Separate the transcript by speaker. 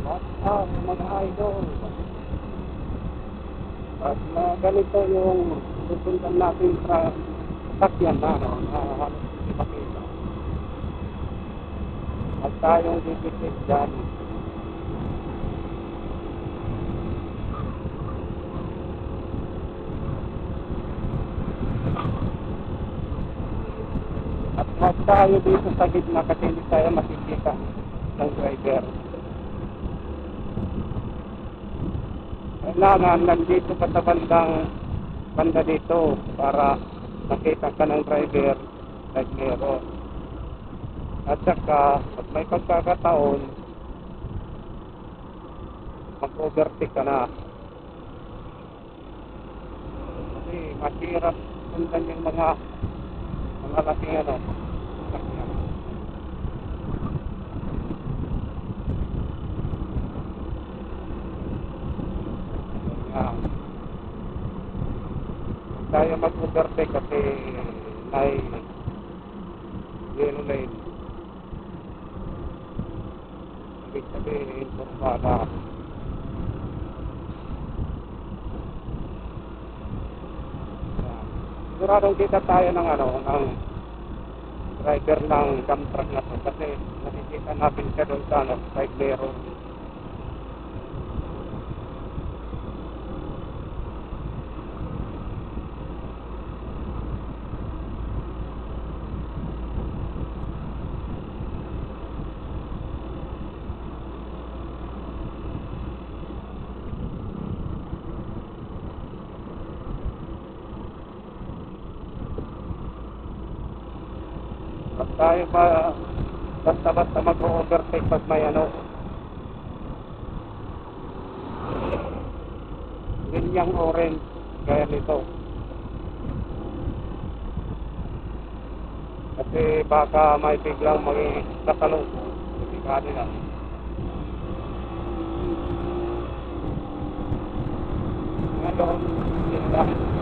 Speaker 1: At mga idol, at ganito yung susundan natin sa sakyan na, no, na halos hindi makita. At tayong didikit dyan. At huwag tayo dito sa gitna kasi hindi tayo makikita ng driver. Kailangan nandito ka sa banda dito para makita ka ng driver like meron. At saka pag may pagkakataon mag-overtake ka na kasi mahirap sundan yung mga laking sakyan. Tayo mag-overtake kasi may yellow lane. Ibig sabihin kumbaba. Siguradong kita tayo ng ng driver ng dump truck na to kasi nakikita natin siya doon sa side mirror. Pag tayo ba basta mag-overtake pag may linyang orange gaya nito kasi baka may biglang magkatalong kasi kanila ngayon yun lang.